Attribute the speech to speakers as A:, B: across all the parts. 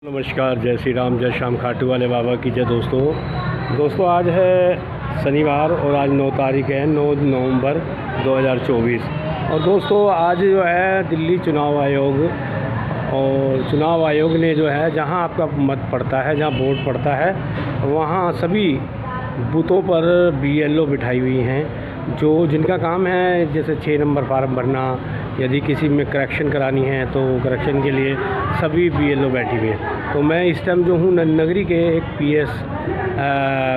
A: नमस्कार, जय श्री राम, जय श्याम खाटू वाले बाबा की जय। दोस्तों आज है शनिवार और आज 9 तारीख है, 9 नवंबर 2024। और दोस्तों आज जो है दिल्ली चुनाव आयोग ने जो है जहां आपका मत पड़ता है, जहां वोट पड़ता है, वहां सभी बूथों पर BLO बिठाई हुई हैं जो जिनका काम है जैसे 6 नंबर फार्म भरना, यदि किसी में करेक्शन करानी है तो करेक्शन के लिए सभी BLO बैठी हुई हैं। तो मैं इस टाइम जो हूँ नगरी के एक PS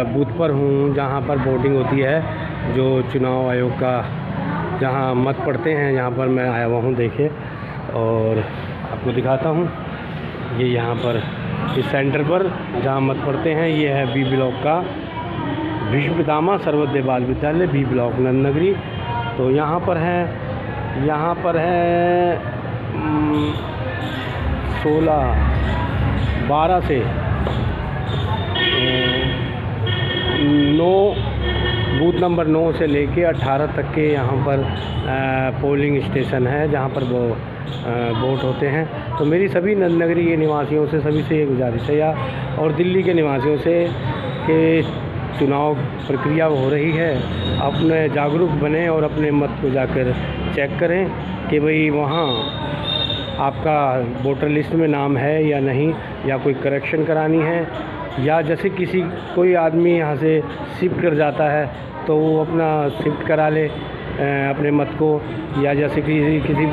A: बूथ पर हूँ जहाँ पर वोटिंग होती है, जो चुनाव आयोग का जहाँ मत पड़ते हैं, यहाँ पर मैं आया हुआ हूँ। देखिए और आपको दिखाता हूँ, ये यहाँ पर इस सेंटर पर जहाँ मत पड़ते हैं, ये है B ब्लॉक का भीष्म पितामह सर्वोदय बाल विद्यालय B ब्लॉक नगरी। तो यहाँ पर है 12 से 9 बूथ नंबर 9 से लेके 18 तक के यहाँ पर पोलिंग स्टेशन है जहाँ पर वो वोट होते हैं। तो मेरी सभी नगरी के निवासियों से, सभी से ये गुजारिश है और दिल्ली के निवासियों से कि चुनाव प्रक्रिया हो रही है, अपने जागरूक बने और अपने मत को जाकर चेक करें कि भाई वहाँ आपका वोटर लिस्ट में नाम है या नहीं, या कोई करेक्शन करानी है, या जैसे कोई आदमी यहाँ से शिफ्ट कर जाता है तो वो अपना शिफ्ट करा ले अपने मत को, या जैसे किसी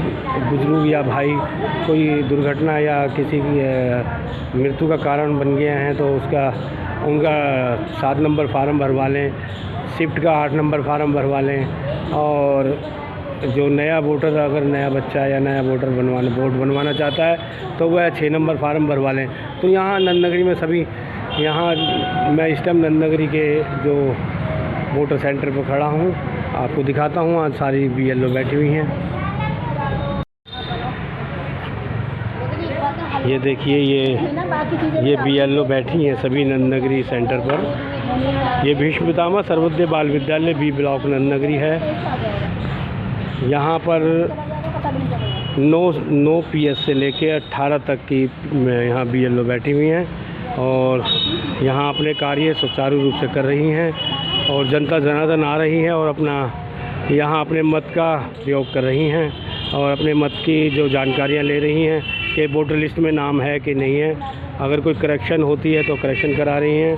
A: बुजुर्ग या भाई कोई दुर्घटना या किसी की मृत्यु का कारण बन गए हैं तो उनका 7 नंबर फार्म भरवा लें, शिफ्ट का 8 नंबर फार्म भरवा लें। और जो नया वोटर, अगर नया बच्चा या नया वोटर वोट बनवाना चाहता है तो वह 6 नंबर फार्म भरवा लें। तो यहाँ नगरी में सभी, यहाँ मैं इस टाइम नगरी के जो वोटर सेंटर पर खड़ा हूँ, आपको दिखाता हूँ। आज सारी BLO बैठी हुई हैं। ये देखिए, ये BLO बैठी हैं सभी नगरी सेंटर पर। ये भीष्म पितामह सर्वोदय बाल विद्यालय B ब्लॉक नगरी है। यहाँ पर 9 PS से लेके 18 तक की यहाँ BLO बैठी हुई हैं और यहाँ अपने कार्य सुचारू रूप से कर रही हैं और जनता जनार्दन आ रही है और अपना यहाँ अपने मत का प्रयोग कर रही हैं और अपने मत की जो जानकारियाँ ले रही हैं कि वोटर लिस्ट में नाम है कि नहीं है, अगर कोई करेक्शन होती है तो करेक्शन करा रही हैं।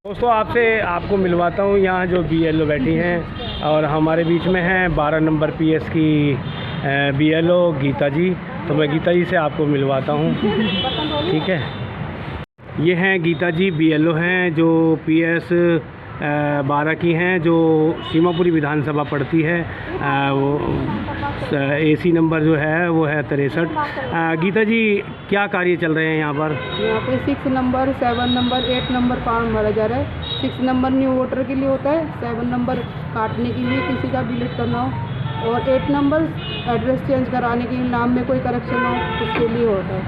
A: दोस्तों आपको मिलवाता हूँ यहाँ जो BLO बैठी हैं और हमारे बीच में हैं 12 नंबर PS की BLO गीता जी। तो मैं गीता जी से आपको मिलवाता हूँ, ठीक है। ये हैं गीता जी, BLO हैं जो PS 12 की हैं, जो सीमापुरी विधानसभा पड़ती है। वो AC नंबर जो है वो है 63। गीता जी, क्या कार्य चल रहे हैं यहाँ पर?
B: यहाँ पे 6 नंबर, 7 नंबर, 8 नंबर फॉर्म भरा जा रहा है। 6 नंबर न्यू वोटर के लिए होता है, 7 नंबर काटने के लिए किसी का डिलीट करना हो, और 8 नंबर एड्रेस चेंज कराने के लिए, नाम में कोई करेक्शन हो उसके लिए होता है।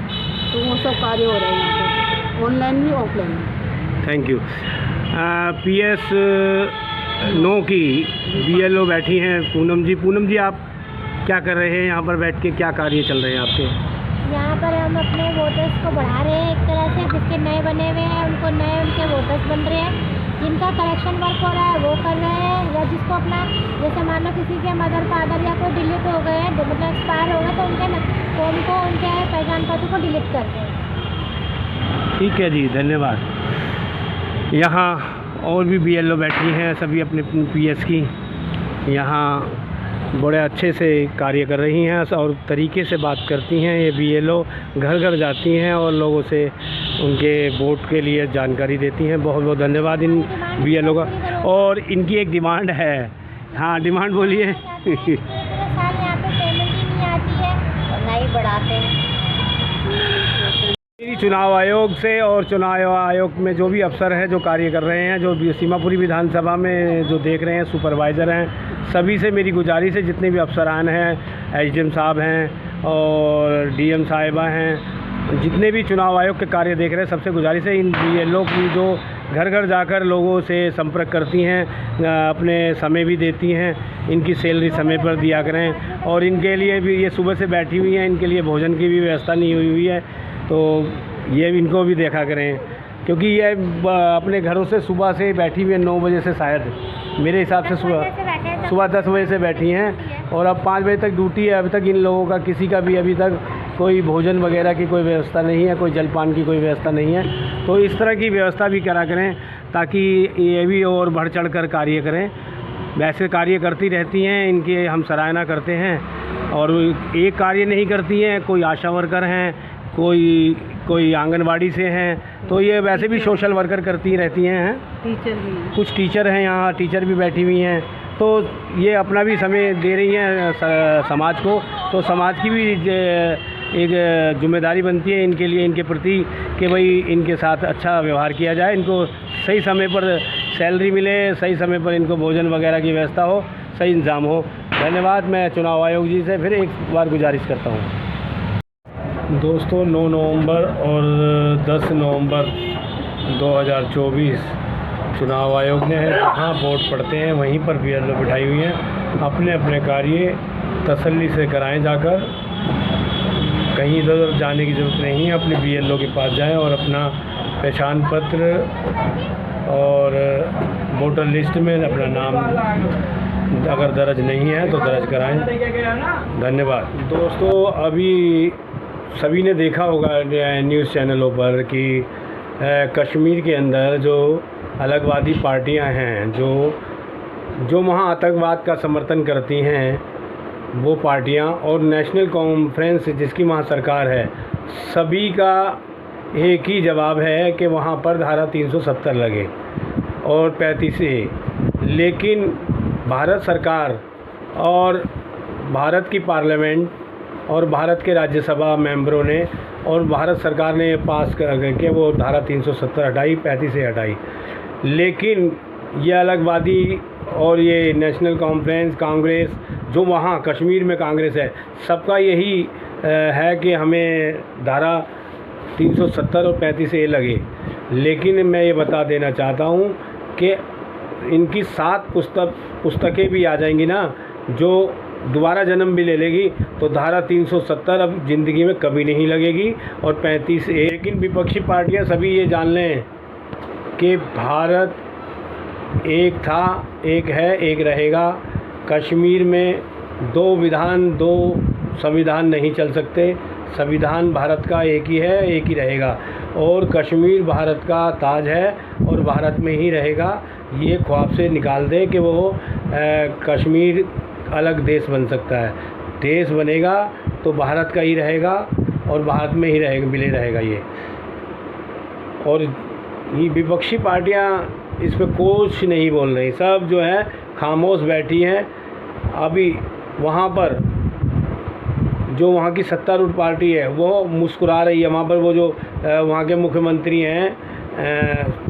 B: तो वो सब कार्य हो रहे हैं यहाँ पे, ऑनलाइन भी ऑफलाइन भी।
A: Thank you. PS 9 की BLO बैठी हैं पूनम जी, आप क्या कर रहे हैं यहाँ पर बैठ के, क्या कार्य चल रहे हैं आपके?
C: यहाँ पर हम अपने वोटर्स को बढ़ा रहे हैं एक तरह से, जिसके नए बने हुए हैं उनके वोटर्स बन रहे हैं, जिनका करेक्शन वर्क हो रहा है वो कर रहे हैं, या जिसको अपना जैसे मान लो किसी के मदर फादर या कोई डिलीट हो गए हैं, मतलब एक्सपायर हो गए, तो उनके फॉर्म को, उनके पहचान पत्र को डिलीट कर दें।
A: ठीक है जी, धन्यवाद। यहाँ और भी BLO बैठी हैं सभी अपने PS की, यहाँ बड़े अच्छे से कार्य कर रही हैं और तरीके से बात करती हैं। ये BLO घर घर जाती हैं और लोगों से उनके वोट के लिए जानकारी देती हैं। बहुत बहुत धन्यवाद इन BLO का। और इनकी एक डिमांड है। हाँ, डिमांड बोलिए।
C: साल यहाँ पे पेमेंट ही नहीं आती है और ना ही बढ़ाते हैं।
A: चुनाव आयोग से और चुनाव आयोग में जो भी अफसर हैं जो कार्य कर रहे हैं, जो सीमापुरी विधानसभा में जो देख रहे हैं, सुपरवाइज़र हैं, सभी से मेरी गुजारिश है, जितने भी अफसरान हैं, SDM साहब हैं और DM साहिबा हैं, जितने भी चुनाव आयोग के कार्य देख रहे हैं, सबसे गुजारिश है इन BLO की जो घर घर जाकर लोगों से संपर्क करती हैं, अपने समय भी देती हैं, इनकी सैलरी समय पर दिया करें। और इनके लिए भी ये सुबह से बैठी हुई हैं, इनके लिए भोजन की भी व्यवस्था नहीं हुई है। तो ये इनको भी देखा करें, क्योंकि ये अपने घरों से सुबह से बैठी हुई है 9 बजे से, शायद मेरे हिसाब से सुबह 10 बजे से बैठी हैं और अब 5 बजे तक ड्यूटी है। अभी तक इन लोगों का किसी का भी अभी तक कोई भोजन वगैरह की कोई व्यवस्था नहीं है, कोई जलपान की कोई व्यवस्था नहीं है। तो इस तरह की व्यवस्था भी करा करें ताकि ये भी और बढ़ चढ़ कर कार्य करें। वैसे कार्य करती रहती हैं, इनकी हम सराहना करते हैं। और एक कार्य नहीं करती हैं, कोई आशा वर्कर हैं, कोई आंगनवाड़ी से हैं, तो ये वैसे भी सोशल वर्कर करती रहती हैं।
B: टीचर भी
A: कुछ टीचर हैं, यहाँ टीचर भी बैठी हुई हैं। तो ये अपना भी समय दे रही हैं समाज को, तो समाज की भी एक जिम्मेदारी बनती है इनके लिए, इनके प्रति, कि भाई इनके साथ अच्छा व्यवहार किया जाए, इनको सही समय पर सैलरी मिले, सही समय पर इनको भोजन वगैरह की व्यवस्था हो, सही इंतज़ाम हो। धन्यवाद। मैं चुनाव आयोग जी से फिर एक बार गुजारिश करता हूँ। दोस्तों, 9 नवंबर और 10 नवंबर 2024 चुनाव आयोग ने जहाँ वोट पड़ते हैं वहीं पर BLO बिठाई हुई हैं। अपने अपने कार्य तसल्ली से कराएं जाकर, कहीं इधर उधर जाने की ज़रूरत नहीं है। अपने BLO के पास जाएं और अपना पहचान पत्र और वोटर लिस्ट में अपना नाम अगर दर्ज नहीं है तो दर्ज कराएं। धन्यवाद। दोस्तों, अभी सभी ने देखा होगा न्यूज़ चैनलों पर कि कश्मीर के अंदर जो अलगवादी पार्टियां हैं, जो वहाँ आतंकवाद का समर्थन करती हैं, वो पार्टियां और नेशनल कॉन्फ्रेंस जिसकी वहाँ सरकार है, सभी का एक ही जवाब है कि वहाँ पर धारा 370 लगे और 35A। लेकिन भारत सरकार और भारत की पार्लियामेंट और भारत के राज्यसभा मेंबरों ने और भारत सरकार ने पास करके वो धारा 370 हटाई, 35A हटाई। लेकिन ये अलगवादी और ये नेशनल कॉन्फ्रेंस, कांग्रेस, जो वहाँ कश्मीर में कांग्रेस है, सबका यही है कि हमें धारा 370 और 35A लगे। लेकिन मैं ये बता देना चाहता हूँ कि इनकी 7 पुस्तकें भी आ जाएंगी ना, जो दोबारा जन्म भी ले लेगी, तो धारा 370 अब ज़िंदगी में कभी नहीं लगेगी और 35A। लेकिन विपक्षी पार्टियां सभी ये जान लें कि भारत एक था, एक है, एक रहेगा। कश्मीर में 2 विधान, 2 संविधान नहीं चल सकते। संविधान भारत का एक ही है, एक ही रहेगा और कश्मीर भारत का ताज है और भारत में ही रहेगा। ये ख्वाब से निकाल दें कि वो कश्मीर अलग देश बन सकता है। देश बनेगा तो भारत का ही रहेगा और भारत में ही मिले रहेगा ये। और ये विपक्षी पार्टियां इस पर कुछ नहीं बोल रही, सब जो है खामोश बैठी हैं। अभी वहाँ पर जो वहाँ की सत्तारूढ़ पार्टी है वो मुस्कुरा रही है। वहाँ पर वो जो वहाँ के मुख्यमंत्री हैं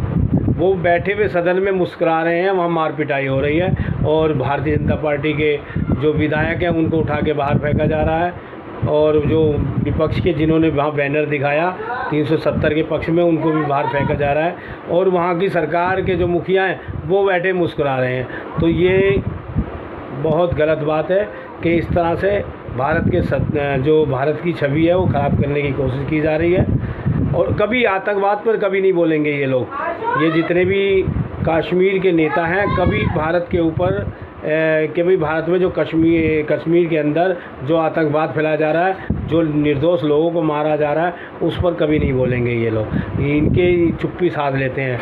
A: वो बैठे हुए सदन में मुस्कुरा रहे हैं, वहाँ मार पिटाई हो रही है और भारतीय जनता पार्टी के जो विधायक हैं उनको उठा के बाहर फेंका जा रहा है। और जो विपक्ष के जिन्होंने वहाँ बैनर दिखाया 370 के पक्ष में, उनको भी बाहर फेंका जा रहा है। और वहाँ की सरकार के जो मुखिया हैं वो बैठे मुस्कुरा रहे हैं। तो ये बहुत गलत बात है कि इस तरह से भारत के जो भारत की छवि है वो ख़राब करने की कोशिश की जा रही है। और कभी आतंकवाद पर कभी नहीं बोलेंगे ये लोग, ये जितने भी कश्मीर के नेता हैं, कभी भारत के ऊपर कि भाई भारत में जो कश्मीर के अंदर जो आतंकवाद फैलाया जा रहा है, जो निर्दोष लोगों को मारा जा रहा है, उस पर कभी नहीं बोलेंगे ये लोग। इनके चुप्पी साध लेते हैं।